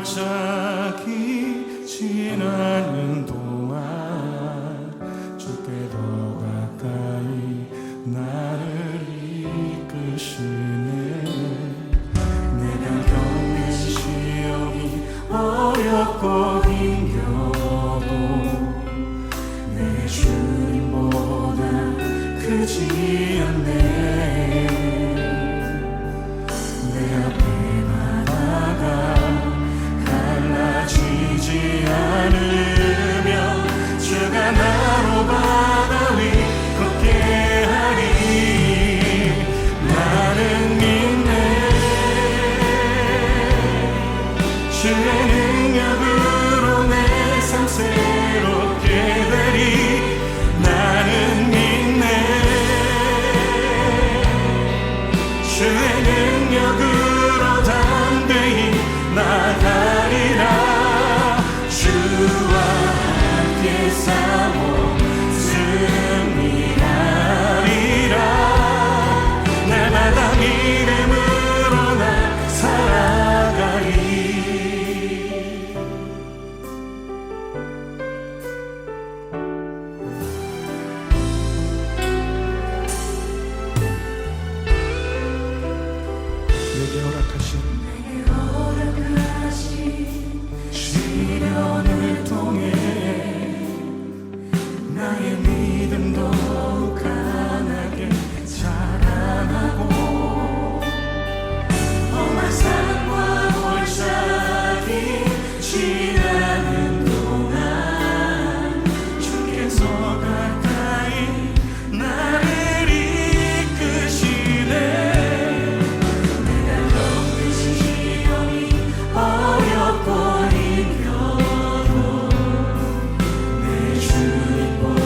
골짜기 지나는 동안 주께 더 가까이 나를 이끄시네. 내가 겪는 시험이 어렵고 힘겨워도 내 주님보다 크지 않네. 내 앞에 바다가 갈라지지 않으며 주가 나로 바다 위 걷게 하리. 나는 믿네. 주의 능력으로 내 삶 새롭게 되리. 나는 믿네. 주의 능력으로 담대히 나가리라. 주와 함께 싸워 승리하리라. 날마다 믿음으로 나 살아가리. 내게 허락하신 시련을 통해 나의 믿음 더욱 강하게 자라나고 험한 산과 골짜기 지나는 동안 주께서 가까이 나를 이끄시네. 어렵고 힘겨워도 내 주님보다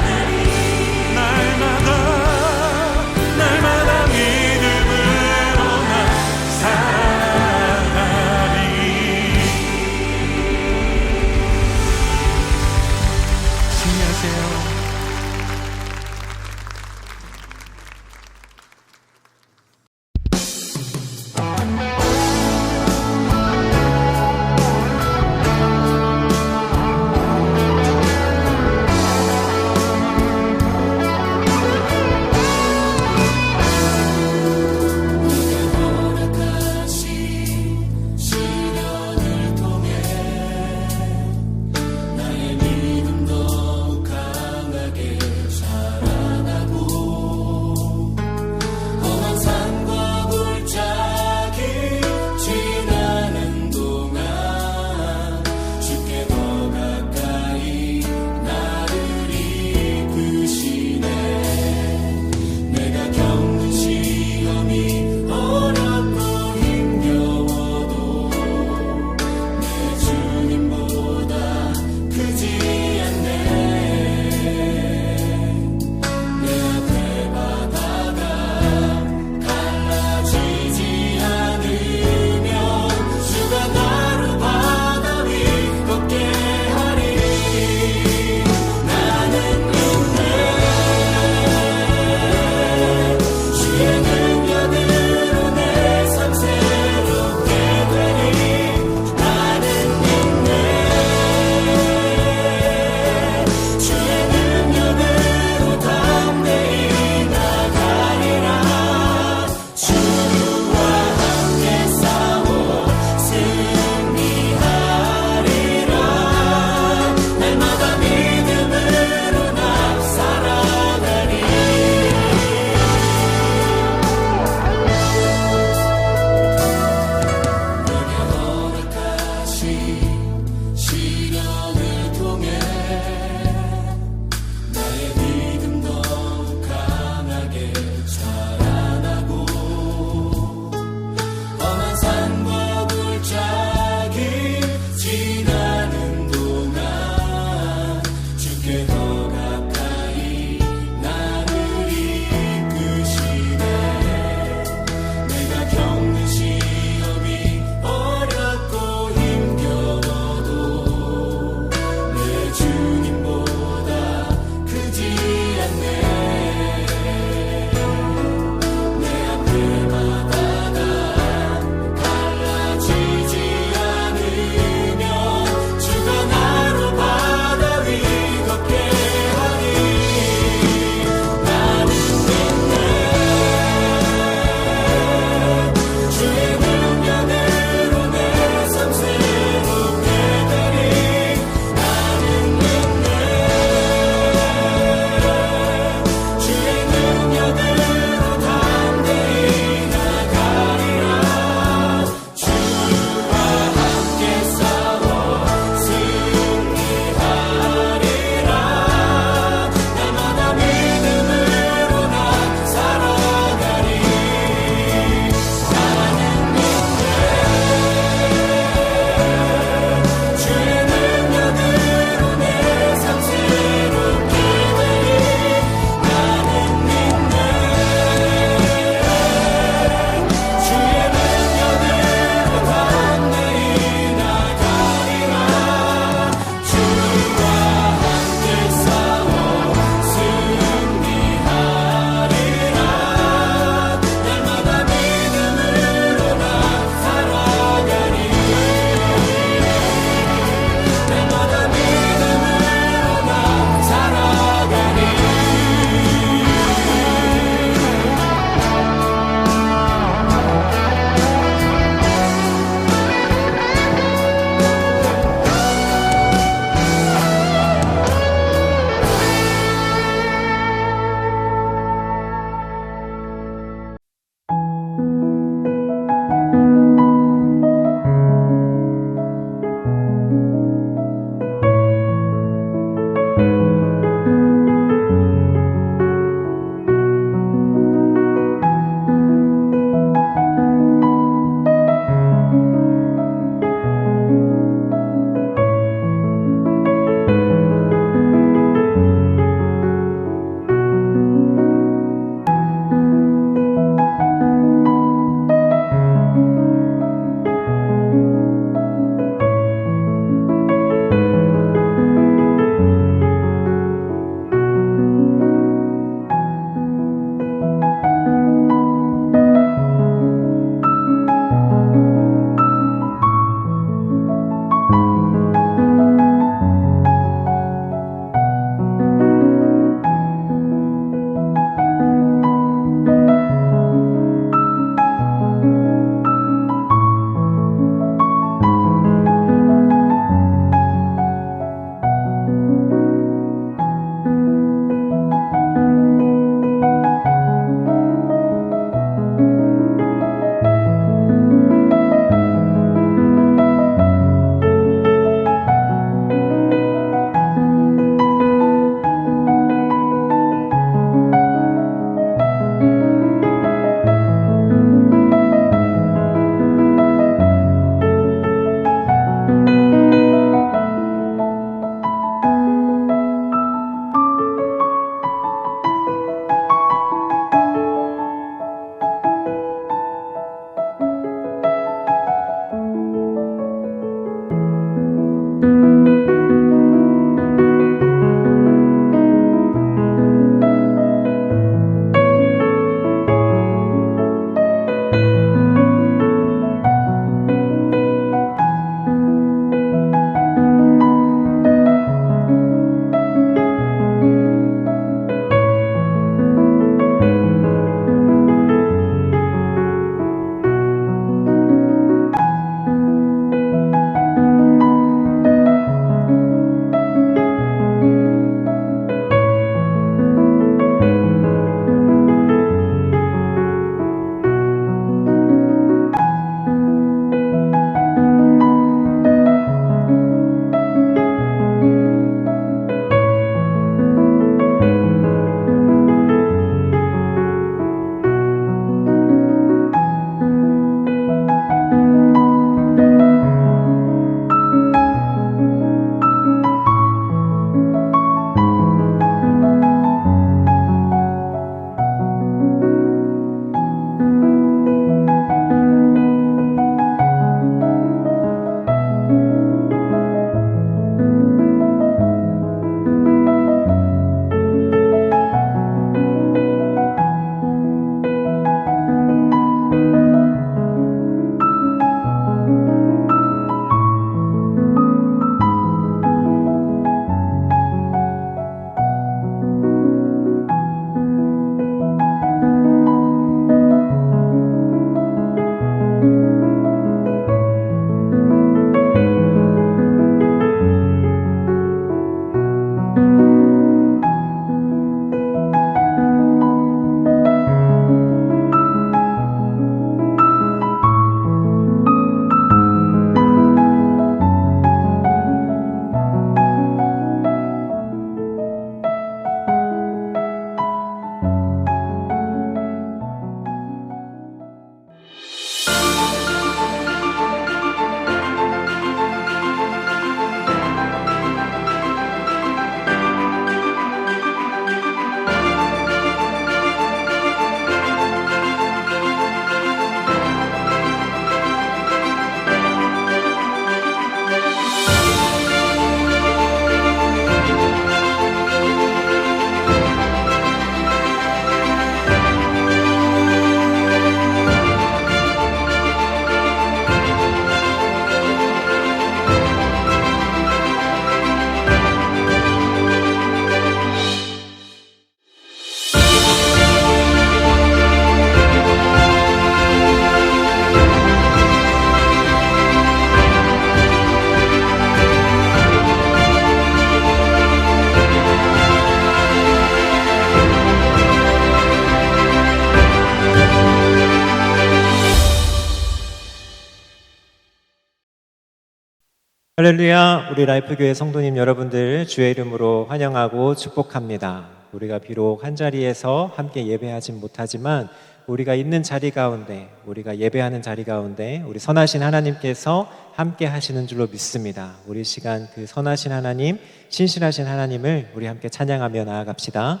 할렐루야. 우리 라이프교회 성도님 여러분들 주의 이름으로 환영하고 축복합니다. 우리가 비록 한 자리에서 함께 예배하진 못하지만 우리가 있는 자리 가운데, 우리가 예배하는 자리 가운데 우리 선하신 하나님께서 함께 하시는 줄로 믿습니다. 우리 시간 그 선하신 하나님, 신실하신 하나님을 우리 함께 찬양하며 나아갑시다.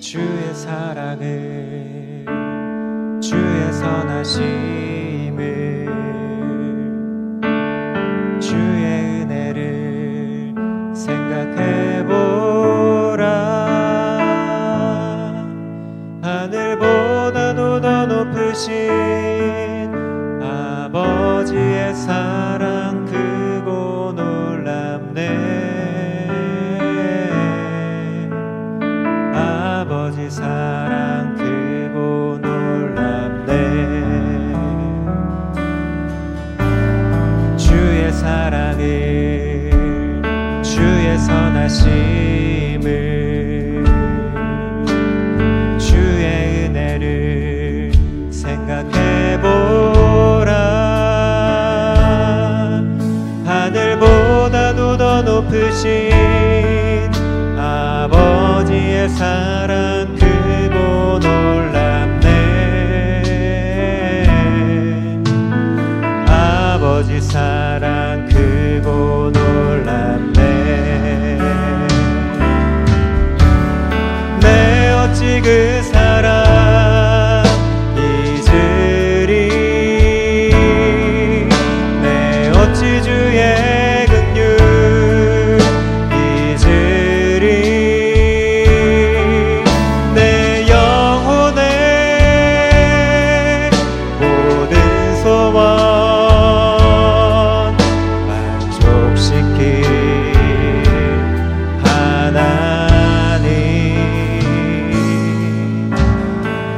주의 사랑을, 주의 선하심을, 주의 은혜를 생각해보라. 하늘보다도 더 높으신 아버지의 사랑 크고 놀랍네. 아버지 사랑 크고 놀랍네. 주의 사랑을, 주의 선하심을, 주의 은혜를 생각해보라. 하늘보다도 더 높으신 아버지의 사랑 크고 놀랍네. 아버지 사랑 크고 놀랍네. 내 어찌 그 사랑 잊으리. 내 어찌 주의 긍휼 잊으리.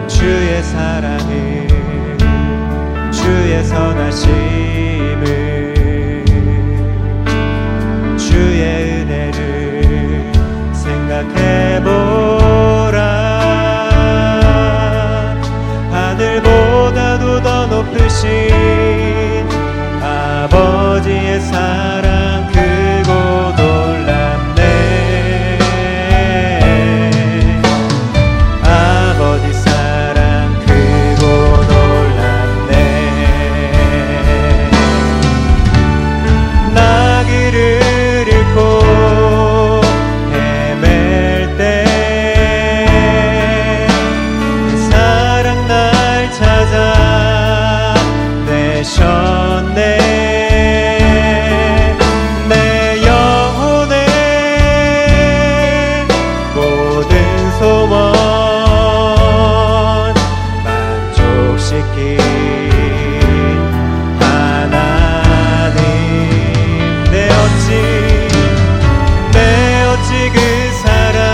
주의 사랑을, 주의 선하심을, 주의 은혜를 생각해보라. 하늘보다도 더 높으신 아버지의 사랑 크고 놀랍네. 아버지 사랑 크고 놀랍네. 나 길을 잃고 헤맬 때 그 사랑 날 찾아 내셨네. 내 영혼의 모든 소원 만족시킨 하나님. 내 어찌 그 사랑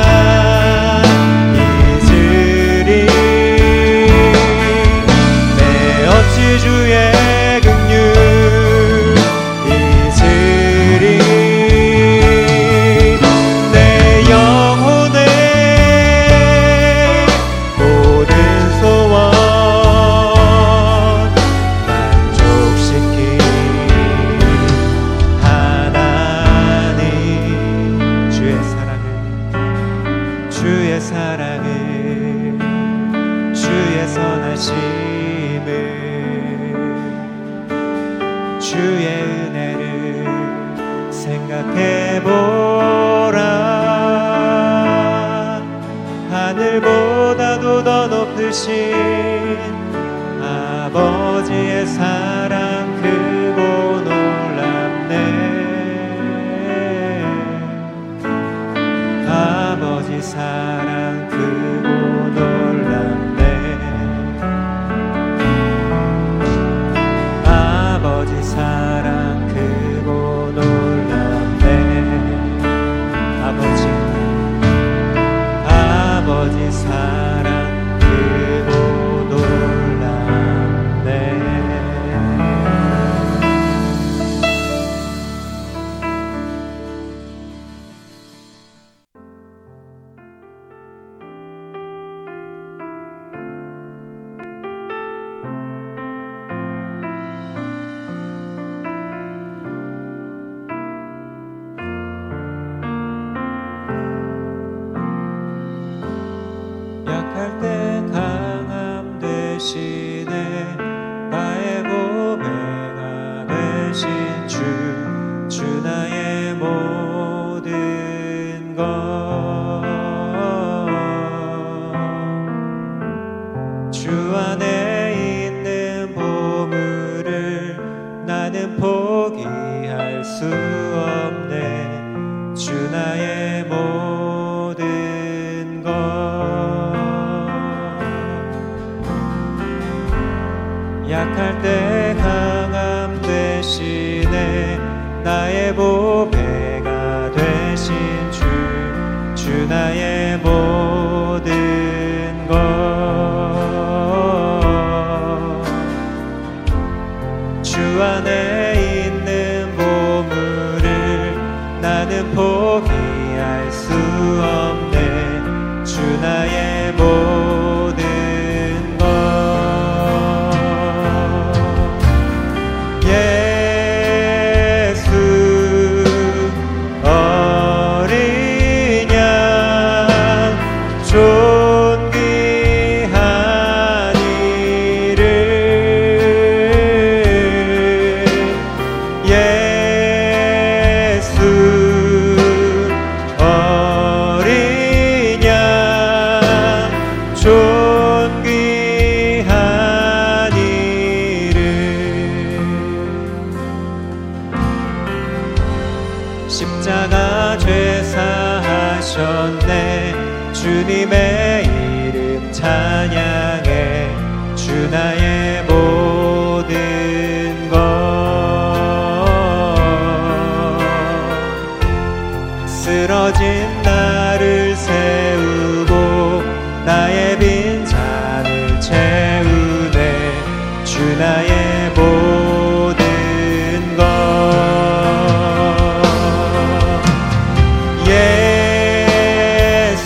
잊으리. 내 어찌 주의 긍휼 잊으리. 내 영혼의 모든 소원 만족시킨 하나님. 주의 사랑을, 주의 선하심을, 주의 은혜를 생각해보라. 하늘보다도 더 높으신 아버지의 사랑 크고 놀랍네. 아버지 사랑 크고 놀랍네. 아버지 사랑 크고 놀랍네. 아버지 사랑 크고 놀랍네. 약할 때 강함 되시네 나의 보배가 되신 주 나의 모든 것 주 안에 있는 보물을 나는 포기할 수 없네 주 나의 모든 것 약할 때 강함 되시네 나의 보배가 되신 주 나의 모든 것 주 안에 있는 보물을 나는 포기할 수 없네 주 나의 모든 것 예수 어린 양 존귀한 이름 예수 어린 양 존귀한 이름 십자가 죄사하셨네 주님의 이름 찬양해 주 나의 모든 것 쓰러진 나를 세우고 나의 빈잔을 채우네 주 나의 모든 것 예수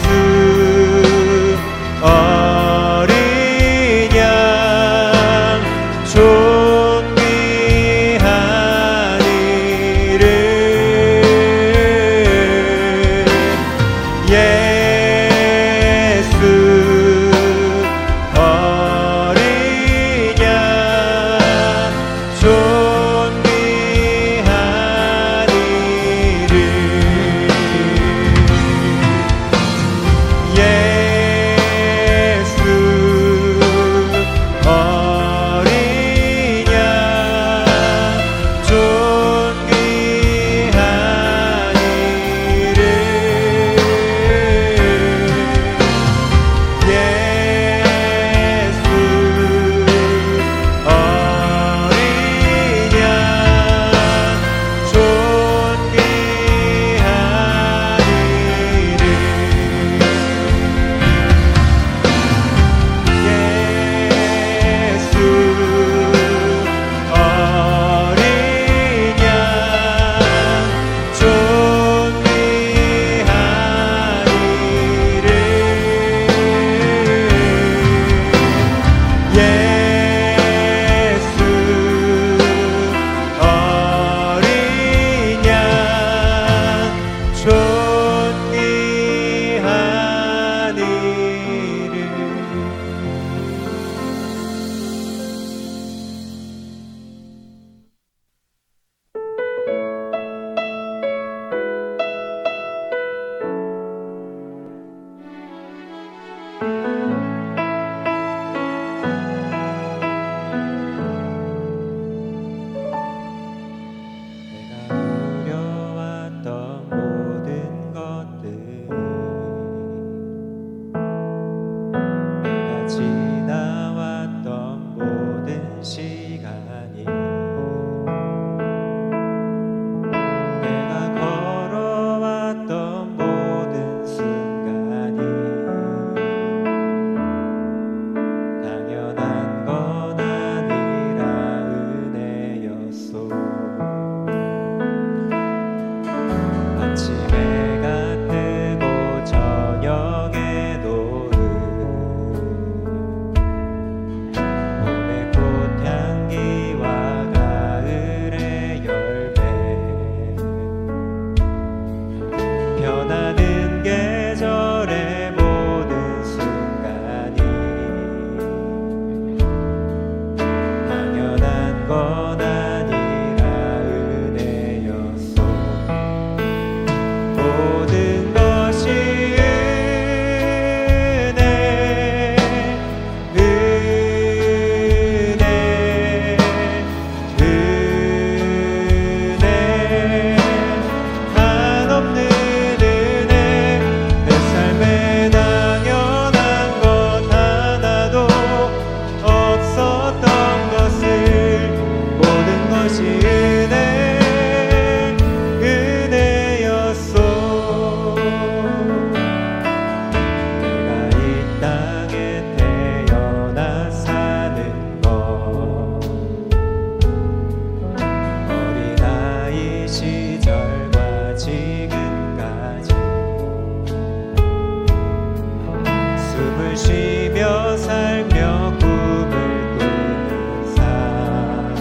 쉬며 살며 꿈을 꾸는 삶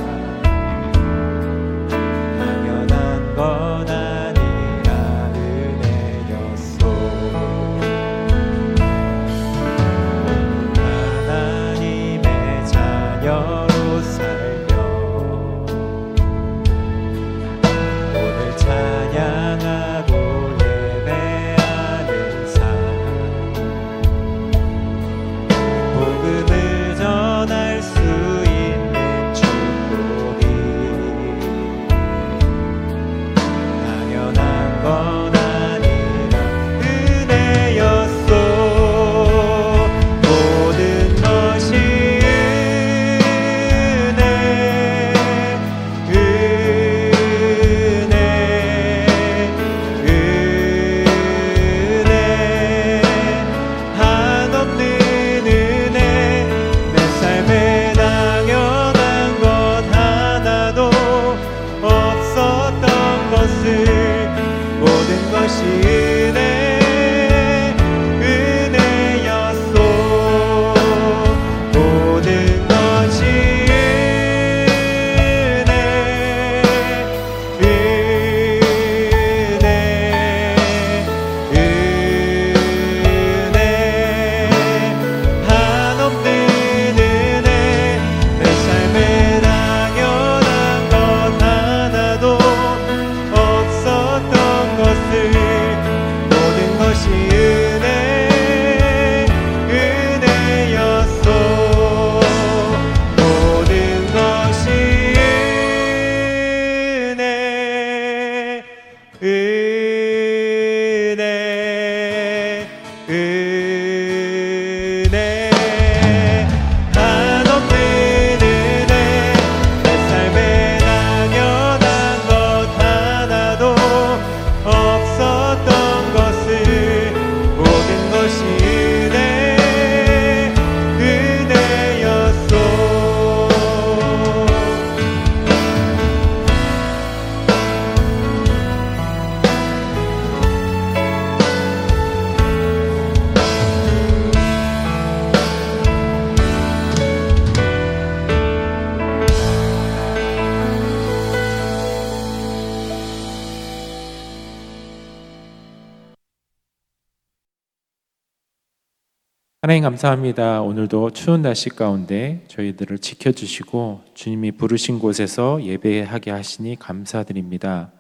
당연한 건 아니라 은혜였소. 하나님의 자녀로 살며 오늘 찬양하고 예배하는 삶 복음을 전할 수 있는 축복이 당연한 건 아니라 은혜였소. 모든 것이 은혜 한없는 은혜 내 삶에 당연한 것 하나도 없었던 것을 모든 것이 은혜였소. 모든 것이 은혜 한없는 은혜 내 삶에 당연한 것 하나도 없었던 것을 모든 것이 은혜였소. 모든 것이 은혜 한없는 은혜 내 삶에 당연한 것 하나도 없었던 것을 모든 것이 은혜였소. 하나님 감사합니다. 오늘도 추운 날씨 가운데 저희들을 지켜주시고 주님이 부르신 곳에서 예배하게 하시니 감사드립니다.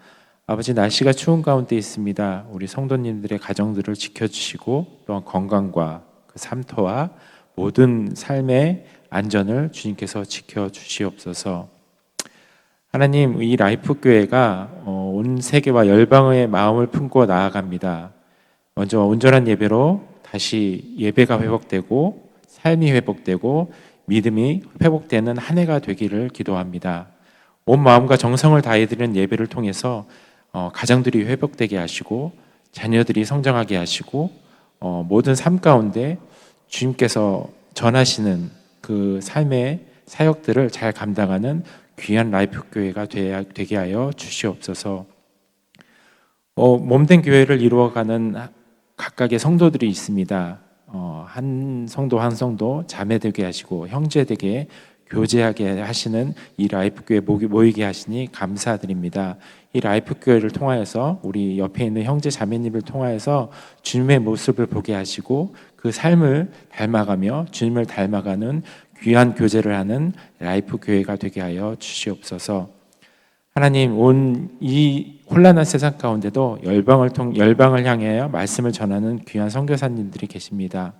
아버지, 날씨가 추운 가운데 있습니다. 우리 성도님들의 가정들을 지켜주시고 또한 건강과 그 삶터와 모든 삶의 안전을 주님께서 지켜주시옵소서. 하나님, 이 라이프 교회가 온 세계와 열방의 마음을 품고 나아갑니다. 먼저 온전한 예배로 다시 예배가 회복되고 삶이 회복되고 믿음이 회복되는 한 해가 되기를 기도합니다. 온 마음과 정성을 다해드리는 예배를 통해서 가정들이 회복되게 하시고 자녀들이 성장하게 하시고 모든 삶 가운데 주님께서 전하시는 그 삶의 사역들을 잘 감당하는 귀한 라이프 교회가 되게 하여 주시옵소서. 몸된 교회를 이루어가는 각각의 성도들이 있습니다. 한 성도 한 성도 자매되게 하시고 형제되게 교제하게 하시는 이 라이프 교회 모이게 하시니 감사드립니다. 이 라이프 교회를 통하여서 우리 옆에 있는 형제 자매님을 통하여서 주님의 모습을 보게 하시고 그 삶을 닮아가며 주님을 닮아가는 귀한 교제를 하는 라이프 교회가 되게 하여 주시옵소서. 하나님, 온 이 혼란한 세상 가운데도 열방을 향하여 말씀을 전하는 귀한 선교사님들이 계십니다.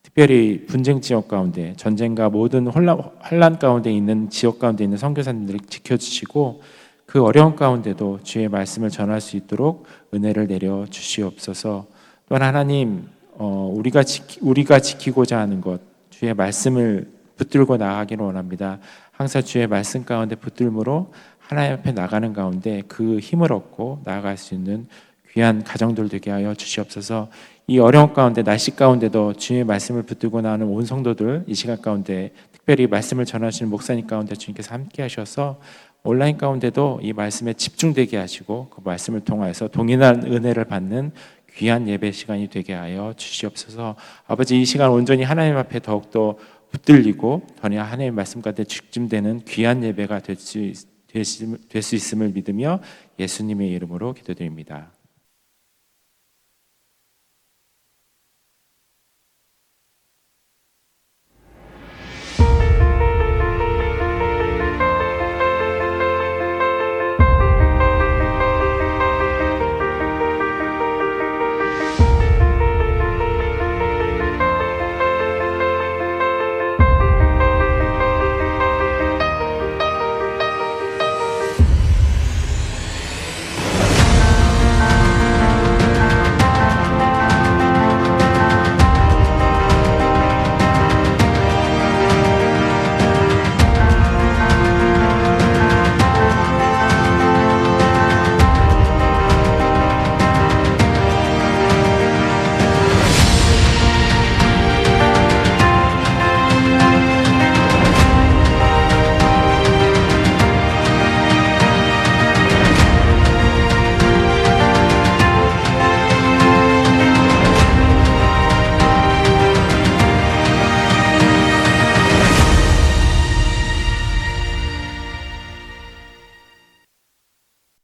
특별히 분쟁 지역 가운데 전쟁과 모든 혼란 가운데 있는 지역 가운데 있는 선교사님들을 지켜주시고 그 어려운 가운데도 주의 말씀을 전할 수 있도록 은혜를 내려 주시옵소서. 또한 하나님, 우리가 지키고자 하는 것, 주의 말씀을 붙들고 나아가기를 원합니다. 항상 주의 말씀 가운데 붙들므로 하나님 앞에 나가는 가운데 그 힘을 얻고 나아갈 수 있는 귀한 가정들 되게 하여 주시옵소서. 이 어려운 가운데 날씨 가운데도 주의 말씀을 붙들고 나오는 온 성도들 이 시간 가운데 특별히 말씀을 전하시는 목사님 가운데 주님께서 함께 하셔서 온라인 가운데도 이 말씀에 집중되게 하시고 그 말씀을 통하여서 동일한 은혜를 받는 귀한 예배 시간이 되게 하여 주시옵소서. 아버지, 이 시간 온전히 하나님 앞에 더욱더 붙들리고 더 하나님의 말씀 가운데 집중되는 귀한 예배가 될 수 있음을 믿으며 예수님의 이름으로 기도드립니다.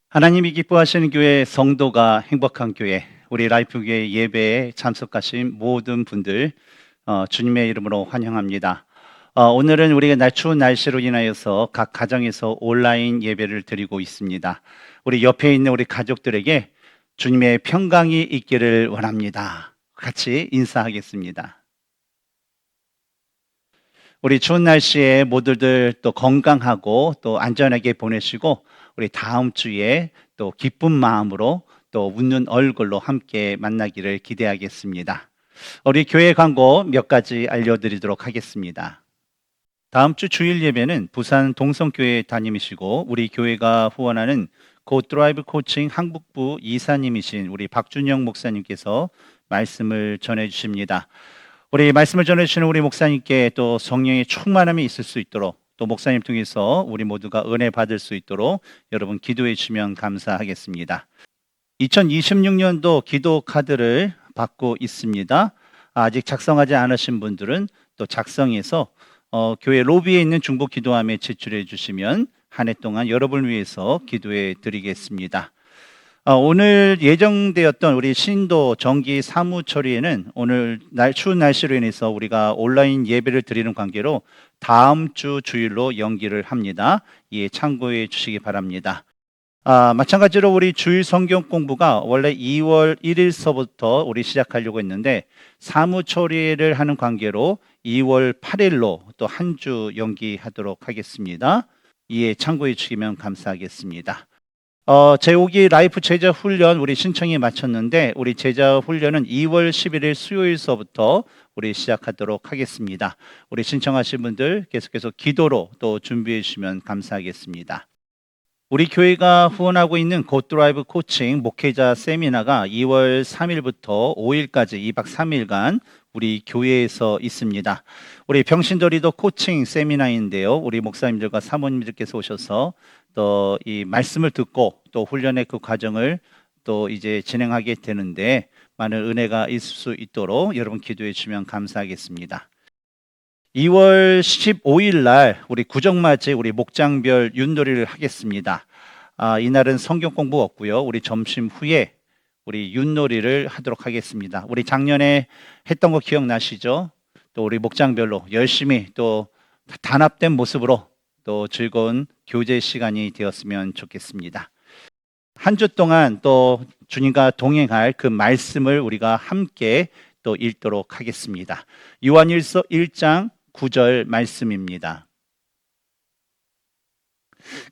하나님이 기뻐하시는 교회, 성도가 행복한 교회, 우리 라이프교회 예배에 참석하신 모든 분들 주님의 이름으로 환영합니다. 오늘은 우리가 추운 날씨로 인하여서 각 가정에서 온라인 예배를 드리고 있습니다. 우리 옆에 있는 우리 가족들에게 주님의 평강이 있기를 원합니다. 같이 인사하겠습니다. 우리 추운 날씨에 모두들 또 건강하고 또 안전하게 보내시고 우리 다음 주에 또 기쁜 마음으로 또 웃는 얼굴로 함께 만나기를 기대하겠습니다. 우리 교회 광고 몇 가지 알려드리도록 하겠습니다. 다음 주 주일 예배는 부산 동성교회 담임이시고 우리 교회가 후원하는 고드라이브 코칭 한국부 이사님이신 우리 박준영 목사님께서 말씀을 전해주십니다. 우리 말씀을 전해주시는 우리 목사님께 또 성령의 충만함이 있을 수 있도록 또 목사님 통해서 우리 모두가 은혜 받을 수 있도록 여러분 기도해 주시면 감사하겠습니다. 2026년도 기도 카드를 받고 있습니다. 아직 작성하지 않으신 분들은 또 작성해서 교회 로비에 있는 중보 기도함에 제출해 주시면 한 해 동안 여러분을 위해서 기도해 드리겠습니다. 오늘 예정되었던 우리 신도 정기 사무 처리에는 오늘 추운 날씨로 인해서 우리가 온라인 예배를 드리는 관계로 다음 주 주일로 연기를 합니다. 예, 참고해 주시기 바랍니다. 마찬가지로 우리 주일 성경 공부가 원래 2월 1일서부터 우리 시작하려고 했는데 사무 처리를 하는 관계로 2월 8일로 또 한 주 연기하도록 하겠습니다. 예, 참고해 주시면 감사하겠습니다. 제5기 라이프 제자 훈련 우리 신청이 마쳤는데 우리 제자 훈련은 2월 11일 수요일서부터 우리 시작하도록 하겠습니다. 우리 신청하신 분들 계속해서 기도로 또 준비해 주시면 감사하겠습니다. 우리 교회가 후원하고 있는 고드라이브 코칭 목회자 세미나가 2월 3일부터 5일까지 2박 3일간 우리 교회에서 있습니다. 우리 병신도리도 코칭 세미나인데요. 우리 목사님들과 사모님들께서 오셔서 또 이 말씀을 듣고 또 훈련의 그 과정을 또 이제 진행하게 되는데 많은 은혜가 있을 수 있도록 여러분 기도해 주시면 감사하겠습니다. 2월 15일 날 우리 구정맞이 우리 목장별 윷놀이를 하겠습니다. 이날은 성경 공부 없고요. 우리 점심 후에 우리 윷놀이를 하도록 하겠습니다. 우리 작년에 했던 거 기억나시죠? 또 우리 목장별로 열심히 또 단합된 모습으로 또 즐거운 교제 시간이 되었으면 좋겠습니다. 한 주 동안 또 주님과 동행할 그 말씀을 우리가 함께 또 읽도록 하겠습니다. 요한일서 1장 9절 말씀입니다.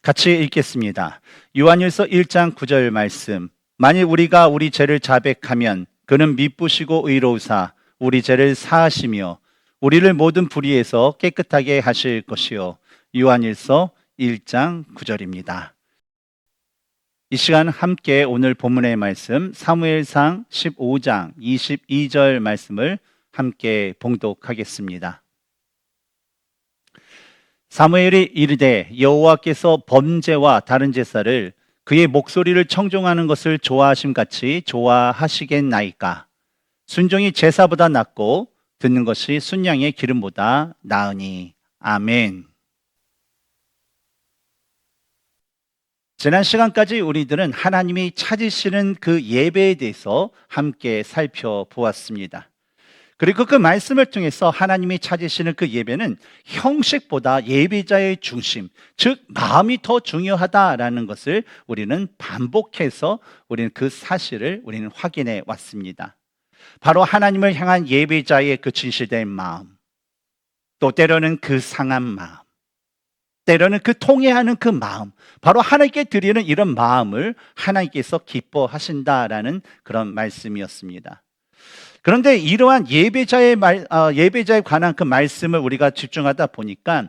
같이 읽겠습니다. 요한일서 1장 9절 말씀. 만일 우리가 우리 죄를 자백하면 그는 미쁘시고 의로우사 우리 죄를 사하시며 우리를 모든 불의에서 깨끗하게 하실 것이요. 요한일서 1장 9절입니다. 이 시간 함께 오늘 본문의 말씀 사무엘상 15장 22절 말씀을 함께 봉독하겠습니다. 사무엘이 이르되 여호와께서 범죄와 다른 제사를 그의 목소리를 청종하는 것을 좋아하심 같이 좋아하시겠나이까. 순종이 제사보다 낫고 듣는 것이 순양의 기름보다 나으니. 아멘. 지난 시간까지 우리들은 하나님이 찾으시는 그 예배에 대해서 함께 살펴보았습니다. 그리고 그 말씀을 통해서 하나님이 찾으시는 그 예배는 형식보다 예배자의 중심, 즉 마음이 더 중요하다라는 것을 우리는 반복해서 우리는 그 사실을 우리는 확인해 왔습니다. 바로 하나님을 향한 예배자의 그 진실된 마음, 또 때로는 그 상한 마음, 때로는 그 통회하는 그 마음, 바로 하나님께 드리는 이런 마음을 하나님께서 기뻐하신다라는 그런 말씀이었습니다. 그런데 이러한 예배자에 관한 그 말씀을 우리가 집중하다 보니까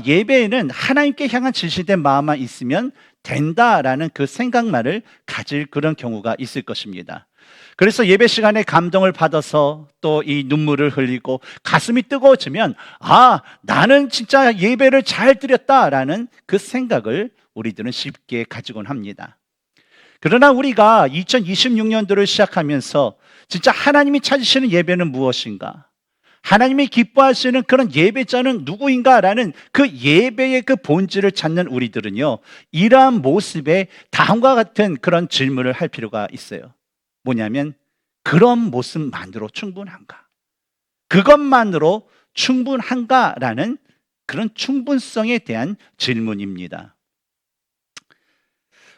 예배에는 하나님께 향한 진실된 마음만 있으면 된다라는 그 생각만을 가질 그런 경우가 있을 것입니다. 그래서 예배 시간에 감동을 받아서 또 이 눈물을 흘리고 가슴이 뜨거워지면 나는 진짜 예배를 잘 드렸다라는 그 생각을 우리들은 쉽게 가지곤 합니다. 그러나 우리가 2026년도를 시작하면서 진짜 하나님이 찾으시는 예배는 무엇인가? 하나님이 기뻐하시는 그런 예배자는 누구인가라는 그 예배의 그 본질을 찾는 우리들은요, 이러한 모습에 다음과 같은 그런 질문을 할 필요가 있어요. 뭐냐면, 그런 모습만으로 충분한가? 그것만으로 충분한가라는 그런 충분성에 대한 질문입니다.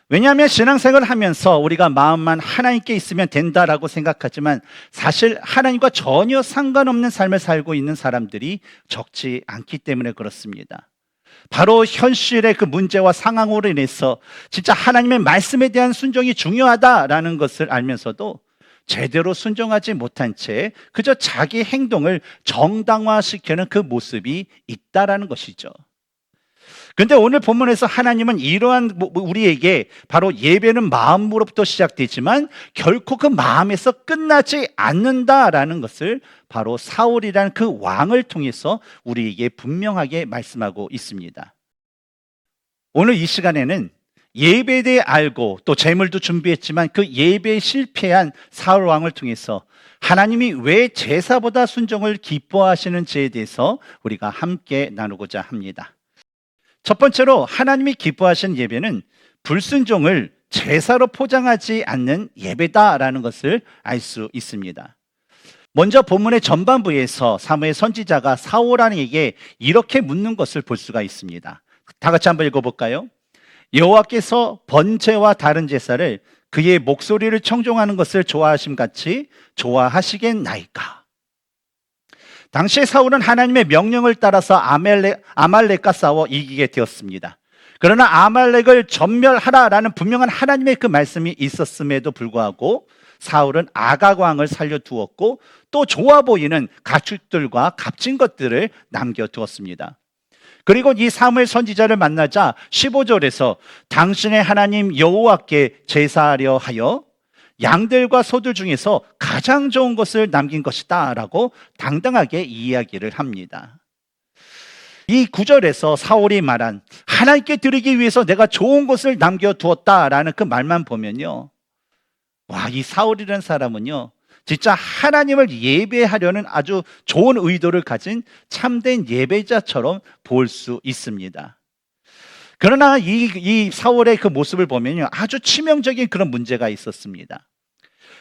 왜냐하면 신앙생활을 하면서 우리가 마음만 하나님께 있으면 된다라고 생각하지만 사실 하나님과 전혀 상관없는 삶을 살고 있는 사람들이 적지 않기 때문에 그렇습니다. 바로 현실의 그 문제와 상황으로 인해서 진짜 하나님의 말씀에 대한 순종이 중요하다라는 것을 알면서도 제대로 순종하지 못한 채 그저 자기 행동을 정당화시키는 그 모습이 있다라는 것이죠. 그런데 오늘 본문에서 하나님은 이러한 우리에게 바로 예배는 마음으로부터 시작되지만 결코 그 마음에서 끝나지 않는다라는 것을 바로 사울이라는 그 왕을 통해서 우리에게 분명하게 말씀하고 있습니다. 오늘 이 시간에는 예배에 대해 알고 또 제물도 준비했지만 그 예배에 실패한 사울 왕을 통해서 하나님이 왜 제사보다 순종을 기뻐하시는지에 대해서 우리가 함께 나누고자 합니다. 첫 번째로 하나님이 기뻐하시는 예배는 불순종을 제사로 포장하지 않는 예배다라는 것을 알 수 있습니다. 먼저 본문의 전반부에서 사무엘 선지자가 사울 왕에게 이렇게 묻는 것을 볼 수가 있습니다. 다 같이 한번 읽어볼까요? 여호와께서 번제와 다른 제사를 그의 목소리를 청종하는 것을 좋아하심 같이 좋아하시겠나이까? 당시에 사울은 하나님의 명령을 따라서 아말렉과 싸워 이기게 되었습니다. 그러나 아말렉을 전멸하라라는 분명한 하나님의 그 말씀이 있었음에도 불구하고 사울은 아각 왕을 살려두었고 또 좋아 보이는 가축들과 값진 것들을 남겨두었습니다. 그리고 이 사무엘 선지자를 만나자 15절에서 당신의 하나님 여호와께 제사하려 하여 양들과 소들 중에서 가장 좋은 것을 남긴 것이다 라고 당당하게 이야기를 합니다. 이 9절에서 사울이 말한 하나님께 드리기 위해서 내가 좋은 것을 남겨두었다라는 그 말만 보면요, 이 사울이라는 사람은요 진짜 하나님을 예배하려는 아주 좋은 의도를 가진 참된 예배자처럼 볼 수 있습니다. 그러나 이 사울의 그 모습을 보면요 아주 치명적인 그런 문제가 있었습니다.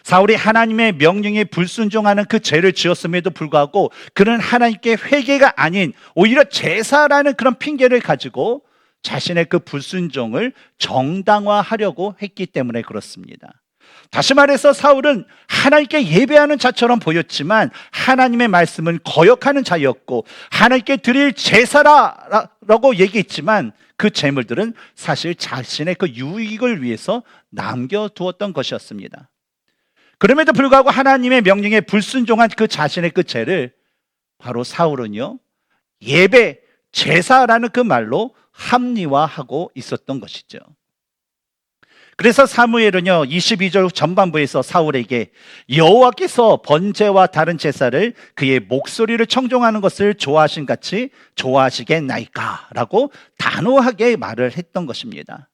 사울이 하나님의 명령에 불순종하는 그 죄를 지었음에도 불구하고 그는 하나님께 회개가 아닌 오히려 제사라는 그런 핑계를 가지고 자신의 그 불순종을 정당화하려고 했기 때문에 그렇습니다. 다시 말해서 사울은 하나님께 예배하는 자처럼 보였지만 하나님의 말씀은 거역하는 자였고 하나님께 드릴 제사라고 얘기했지만 그 제물들은 사실 자신의 그 유익을 위해서 남겨두었던 것이었습니다. 그럼에도 불구하고 하나님의 명령에 불순종한 그 자신의 그 죄를 바로 사울은요 예배, 제사라는 그 말로 합리화하고 있었던 것이죠. 그래서 사무엘은요 22절 전반부에서 사울에게 여호와께서 번제와 다른 제사를 그의 목소리를 청종하는 것을 좋아하신 같이 좋아하시겠나이까? 라고 단호하게 말을 했던 것입니다.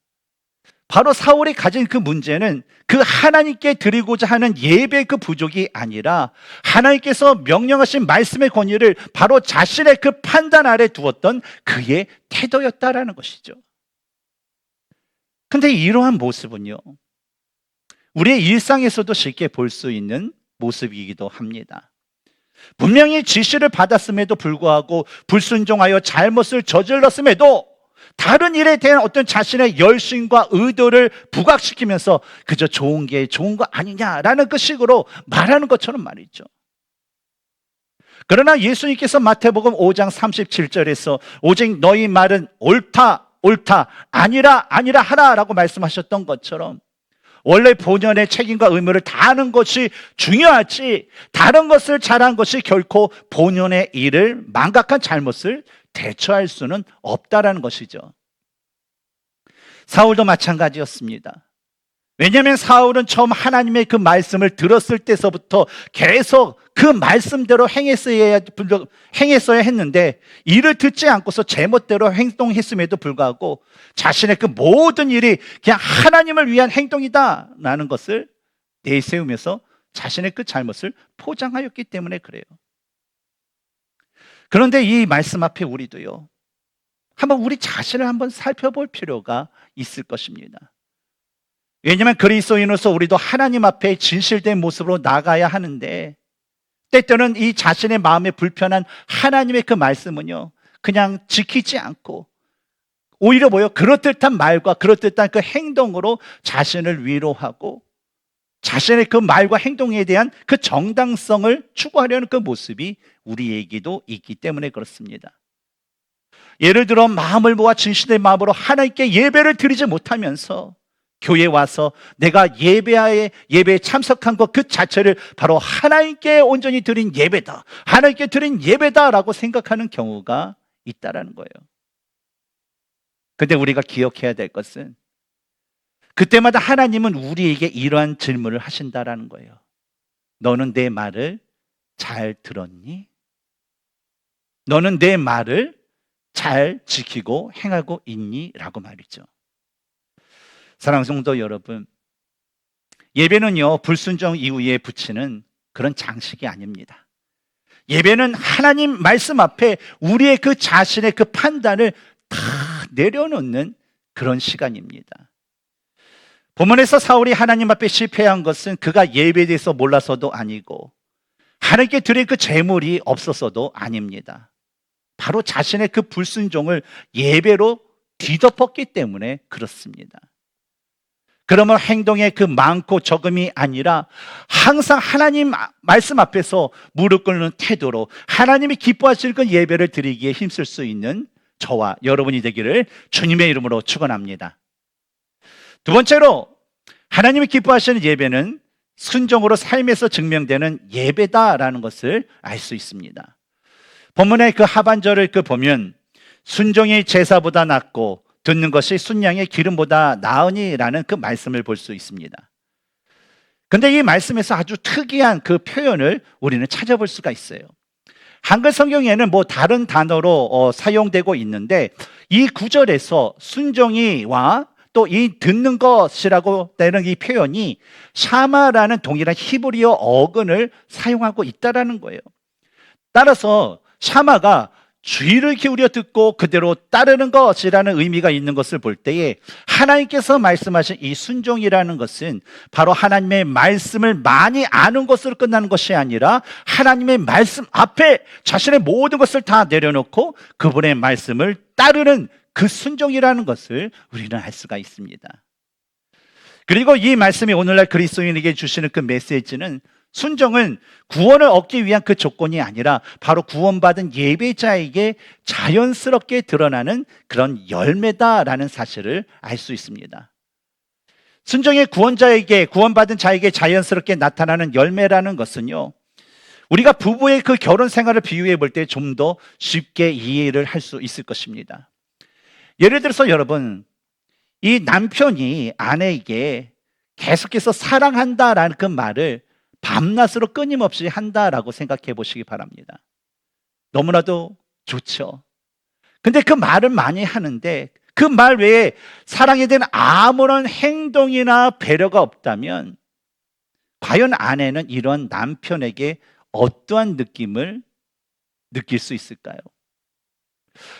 바로 사울이 가진 그 문제는 그 하나님께 드리고자 하는 예배 그 부족이 아니라 하나님께서 명령하신 말씀의 권위를 바로 자신의 그 판단 아래 두었던 그의 태도였다라는 것이죠. 근데 이러한 모습은요, 우리의 일상에서도 쉽게 볼 수 있는 모습이기도 합니다. 분명히 지시를 받았음에도 불구하고 불순종하여 잘못을 저질렀음에도 다른 일에 대한 어떤 자신의 열심과 의도를 부각시키면서 그저 좋은 게 좋은 거 아니냐라는 그 식으로 말하는 것처럼 말이죠. 그러나 예수님께서 마태복음 5장 37절에서 오직 너희 말은 옳다 아니라 하라라고 말씀하셨던 것처럼 원래 본연의 책임과 의무를 다하는 것이 중요하지 다른 것을 잘한 것이 결코 본연의 일을 망각한 잘못을 대처할 수는 없다라는 것이죠. 사울도 마찬가지였습니다. 왜냐하면 사울은 처음 하나님의 그 말씀을 들었을 때서부터 계속 그 말씀대로 행했어야 했는데 이를 듣지 않고서 제멋대로 행동했음에도 불구하고 자신의 그 모든 일이 그냥 하나님을 위한 행동이다라는 것을 내세우면서 자신의 그 잘못을 포장하였기 때문에 그래요. 그런데 이 말씀 앞에 우리도요, 한번 우리 자신을 한번 살펴볼 필요가 있을 것입니다. 왜냐하면 그리스도인으로서 우리도 하나님 앞에 진실된 모습으로 나가야 하는데 때때로는 이 자신의 마음에 불편한 하나님의 그 말씀은요, 그냥 지키지 않고 오히려 그럴듯한 말과 그럴듯한 그 행동으로 자신을 위로하고 자신의 그 말과 행동에 대한 그 정당성을 추구하려는 그 모습이 우리에게도 있기 때문에 그렇습니다. 예를 들어 마음을 모아 진실된 마음으로 하나님께 예배를 드리지 못하면서 교회에 와서 내가 예배에 참석한 것 그 자체를 바로 하나님께 온전히 드린 예배다, 하나님께 드린 예배다라고 생각하는 경우가 있다라는 거예요. 근데 우리가 기억해야 될 것은 그때마다 하나님은 우리에게 이러한 질문을 하신다라는 거예요. 너는 내 말을 잘 들었니? 너는 내 말을 잘 지키고 행하고 있니? 라고 말이죠. 사랑하는 성도 여러분, 예배는요, 불순종 이후에 붙이는 그런 장식이 아닙니다. 예배는 하나님 말씀 앞에 우리의 그 자신의 그 판단을 다 내려놓는 그런 시간입니다. 본문에서 사울이 하나님 앞에 실패한 것은 그가 예배에 대해서 몰라서도 아니고 하나님께 드릴 그 재물이 없어서도 아닙니다. 바로 자신의 그 불순종을 예배로 뒤덮었기 때문에 그렇습니다. 그러면 행동의 그 많고 적음이 아니라 항상 하나님 말씀 앞에서 무릎 꿇는 태도로 하나님이 기뻐하실 그 예배를 드리기에 힘쓸 수 있는 저와 여러분이 되기를 주님의 이름으로 축원합니다. 두 번째로 하나님이 기뻐하시는 예배는 순종으로 삶에서 증명되는 예배다라는 것을 알 수 있습니다. 본문의 그 하반절을 보면 순종이 제사보다 낫고 듣는 것이 순양의 기름보다 나으니라는 그 말씀을 볼 수 있습니다. 근데 이 말씀에서 아주 특이한 그 표현을 우리는 찾아볼 수가 있어요. 한글 성경에는 다른 단어로 사용되고 있는데 이 구절에서 순종이와 또 이 듣는 것이라고 되는 이 표현이 샤마라는 동일한 히브리어 어근을 사용하고 있다라는 거예요. 따라서 샤마가 주의를 기울여 듣고 그대로 따르는 것이라는 의미가 있는 것을 볼 때에 하나님께서 말씀하신 이 순종이라는 것은 바로 하나님의 말씀을 많이 아는 것으로 끝나는 것이 아니라 하나님의 말씀 앞에 자신의 모든 것을 다 내려놓고 그분의 말씀을 따르는 그 순종이라는 것을 우리는 알 수가 있습니다. 그리고 이 말씀이 오늘날 그리스도인에게 주시는 그 메시지는 순종은 구원을 얻기 위한 그 조건이 아니라 바로 구원받은 예배자에게 자연스럽게 드러나는 그런 열매다라는 사실을 알 수 있습니다. 순종의 구원받은 자에게 자연스럽게 나타나는 열매라는 것은요, 우리가 부부의 그 결혼 생활을 비유해 볼 때 좀 더 쉽게 이해를 할 수 있을 것입니다. 예를 들어서 여러분, 이 남편이 아내에게 계속해서 사랑한다라는 그 말을 밤낮으로 끊임없이 한다라고 생각해 보시기 바랍니다. 너무나도 좋죠. 근데 그 말을 많이 하는데 그 말 외에 사랑에 대한 아무런 행동이나 배려가 없다면 과연 아내는 이런 남편에게 어떠한 느낌을 느낄 수 있을까요?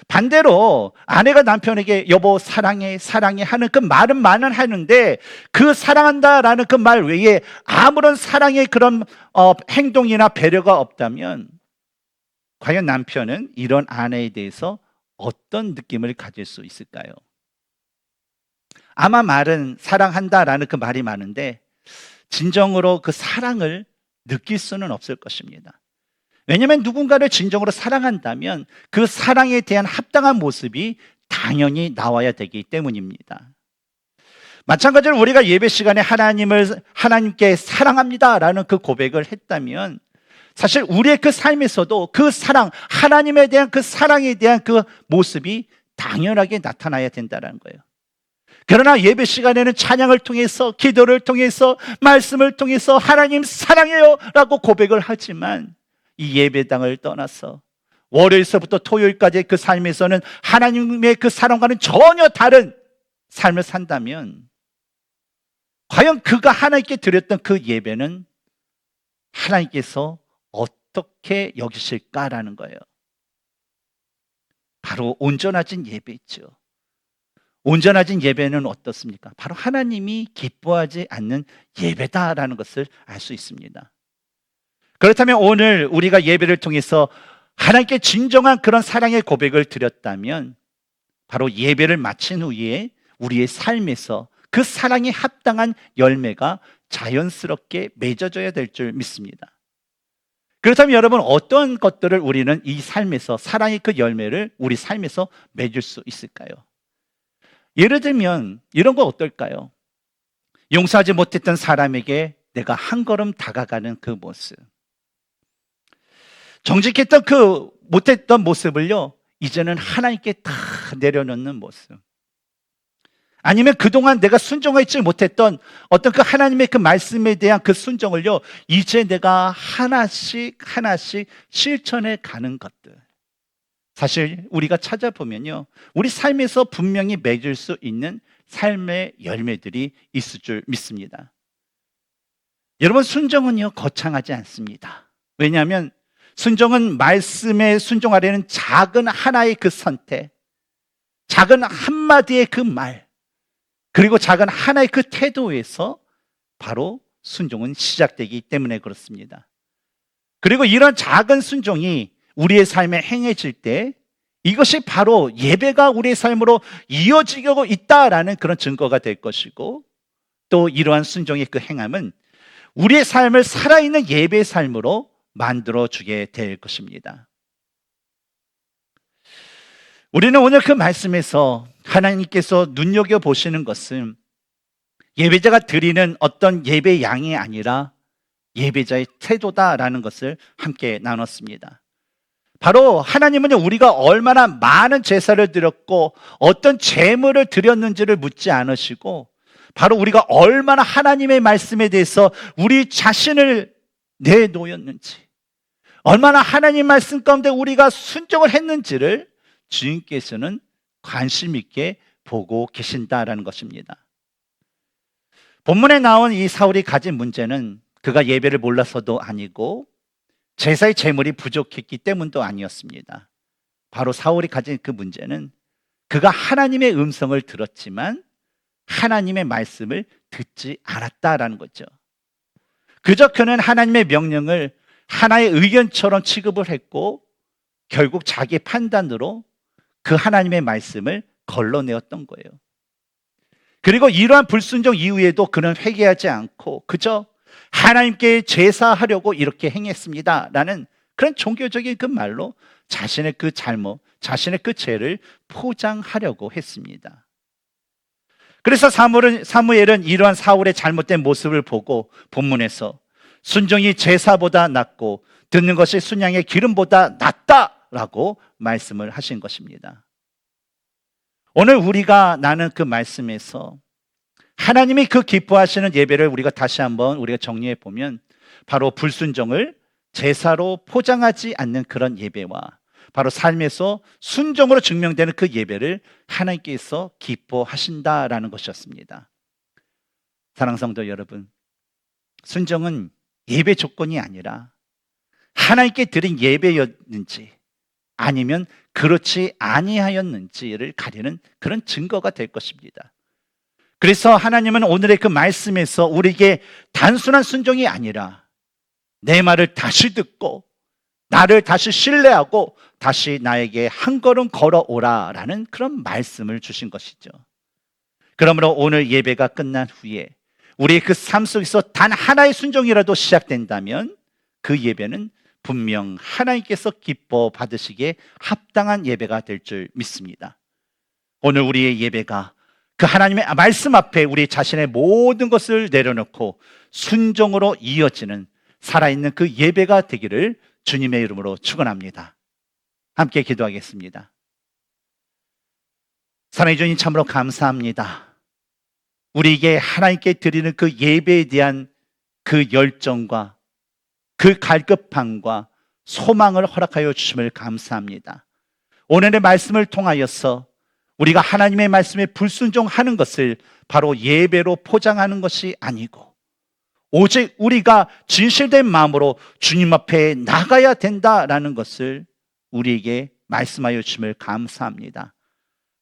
반대로 아내가 남편에게 여보 사랑해 사랑해 하는 그 말은 하는데 그 사랑한다라는 그 말 외에 아무런 사랑의 그런 행동이나 배려가 없다면 과연 남편은 이런 아내에 대해서 어떤 느낌을 가질 수 있을까요? 아마 말은 사랑한다라는 그 말이 많은데 진정으로 그 사랑을 느낄 수는 없을 것입니다. 왜냐하면 누군가를 진정으로 사랑한다면 그 사랑에 대한 합당한 모습이 당연히 나와야 되기 때문입니다. 마찬가지로 우리가 예배 시간에 하나님께 사랑합니다라는 그 고백을 했다면 사실 우리의 그 삶에서도 그 사랑, 하나님에 대한 그 사랑에 대한 그 모습이 당연하게 나타나야 된다는 거예요. 그러나 예배 시간에는 찬양을 통해서, 기도를 통해서, 말씀을 통해서 하나님 사랑해요 라고 고백을 하지만 이 예배당을 떠나서 월요일서부터 토요일까지 그 삶에서는 하나님의 그 사랑과는 전혀 다른 삶을 산다면 과연 그가 하나님께 드렸던 그 예배는 하나님께서 어떻게 여기실까라는 거예요. 바로 온전하진 예배죠. 온전하진 예배는 어떻습니까? 바로 하나님이 기뻐하지 않는 예배다라는 것을 알 수 있습니다. 그렇다면 오늘 우리가 예배를 통해서 하나님께 진정한 그런 사랑의 고백을 드렸다면 바로 예배를 마친 후에 우리의 삶에서 그 사랑에 합당한 열매가 자연스럽게 맺어져야 될 줄 믿습니다. 그렇다면 여러분 어떤 것들을 우리는 이 삶에서 사랑의 그 열매를 우리 삶에서 맺을 수 있을까요? 예를 들면 이런 거 어떨까요? 용서하지 못했던 사람에게 내가 한 걸음 다가가는 그 모습, 정직했던 그 못했던 모습을요 이제는 하나님께 다 내려놓는 모습, 아니면 그동안 내가 순종하지 못했던 어떤 그 하나님의 그 말씀에 대한 그 순종을요 이제 내가 하나씩 실천해 가는 것들, 사실 우리가 찾아보면요 우리 삶에서 분명히 맺을 수 있는 삶의 열매들이 있을 줄 믿습니다. 여러분 순종은요 거창하지 않습니다. 왜냐하면 순종은 말씀에 순종하려는 작은 하나의 그 선택, 작은 한마디의 그 말, 그리고 작은 하나의 그 태도에서 바로 순종은 시작되기 때문에 그렇습니다. 그리고 이런 작은 순종이 우리의 삶에 행해질 때 이것이 바로 예배가 우리의 삶으로 이어지고 있다라는 그런 증거가 될 것이고, 또 이러한 순종의 그 행함은 우리의 삶을 살아있는 예배의 삶으로 만들어주게 될 것입니다. 우리는 오늘 그 말씀에서 하나님께서 눈여겨보시는 것은 예배자가 드리는 어떤 예배 양이 아니라 예배자의 태도다라는 것을 함께 나눴습니다. 바로 하나님은 우리가 얼마나 많은 제사를 드렸고 어떤 제물을 드렸는지를 묻지 않으시고 바로 우리가 얼마나 하나님의 말씀에 대해서 우리 자신을 내놓였는지, 얼마나 하나님 말씀 가운데 우리가 순종을 했는지를 주님께서는 관심 있게 보고 계신다라는 것입니다. 본문에 나온 이 사울이 가진 문제는 그가 예배를 몰라서도 아니고 제사의 제물이 부족했기 때문도 아니었습니다. 바로 사울이 가진 그 문제는 그가 하나님의 음성을 들었지만 하나님의 말씀을 듣지 않았다라는 거죠. 그저 그는 하나님의 명령을 하나의 의견처럼 취급을 했고 결국 자기 판단으로 그 하나님의 말씀을 걸러내었던 거예요. 그리고 이러한 불순종 이후에도 그는 회개하지 않고 그저 하나님께 제사하려고 이렇게 행했습니다 라는 그런 종교적인 그 말로 자신의 그 잘못, 자신의 그 죄를 포장하려고 했습니다. 그래서 사무엘은 이러한 사울의 잘못된 모습을 보고 본문에서 순종이 제사보다 낫고 듣는 것이 순양의 기름보다 낫다라고 말씀을 하신 것입니다. 오늘 우리가 나눈 그 말씀에서 하나님이 그 기뻐하시는 예배를 우리가 다시 한번 우리가 정리해 보면 바로 불순종을 제사로 포장하지 않는 그런 예배와 바로 삶에서 순종으로 증명되는 그 예배를 하나님께서 기뻐하신다라는 것이었습니다. 사랑하는 성도 여러분, 순종은 예배 조건이 아니라 하나님께 드린 예배였는지 아니면 그렇지 아니하였는지를 가리는 그런 증거가 될 것입니다. 그래서 하나님은 오늘의 그 말씀에서 우리에게 단순한 순종이 아니라 내 말을 다시 듣고 나를 다시 신뢰하고 다시 나에게 한 걸음 걸어오라라는 그런 말씀을 주신 것이죠. 그러므로 오늘 예배가 끝난 후에 우리의 그 삶 속에서 단 하나의 순종이라도 시작된다면 그 예배는 분명 하나님께서 기뻐 받으시기에 합당한 예배가 될 줄 믿습니다. 오늘 우리의 예배가 그 하나님의 말씀 앞에 우리 자신의 모든 것을 내려놓고 순종으로 이어지는 살아있는 그 예배가 되기를 주님의 이름으로 축원합니다. 함께 기도하겠습니다. 사랑해 주님, 참으로 감사합니다. 우리에게 하나님께 드리는 그 예배에 대한 그 열정과 그 갈급함과 소망을 허락하여 주심을 감사합니다. 오늘의 말씀을 통하여서 우리가 하나님의 말씀에 불순종하는 것을 바로 예배로 포장하는 것이 아니고 오직 우리가 진실된 마음으로 주님 앞에 나가야 된다라는 것을 우리에게 말씀하여 주심을 감사합니다.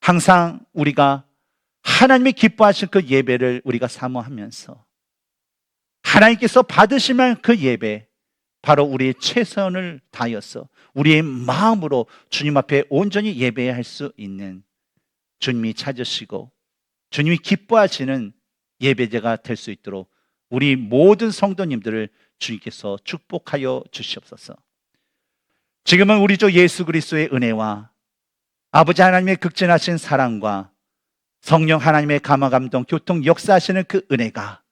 항상 우리가 하나님이 기뻐하실 그 예배를 우리가 사모하면서 하나님께서 받으시면 그 예배, 바로 우리의 최선을 다하여서 우리의 마음으로 주님 앞에 온전히 예배할 수 있는 주님이 찾으시고 주님이 기뻐하시는 예배제가 될 수 있도록 우리 모든 성도님들을 주님께서 축복하여 주시옵소서. 지금은 우리 주 예수 그리스도의 은혜와 아버지 하나님의 극진하신 사랑과 성령 하나님의 감화 감동 교통 역사하시는 그 은혜가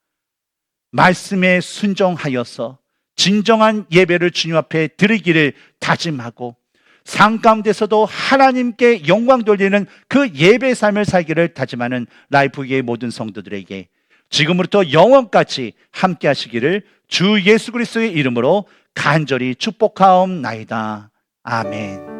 말씀에 순종하여서 진정한 예배를 주님 앞에 드리기를 다짐하고 삶 가운데서도 하나님께 영광 돌리는 그 예배 삶을 살기를 다짐하는 라이프의 모든 성도들에게 지금부터 영원까지 함께 하시기를 주 예수 그리스도의 이름으로 간절히 축복하옵나이다. 아멘.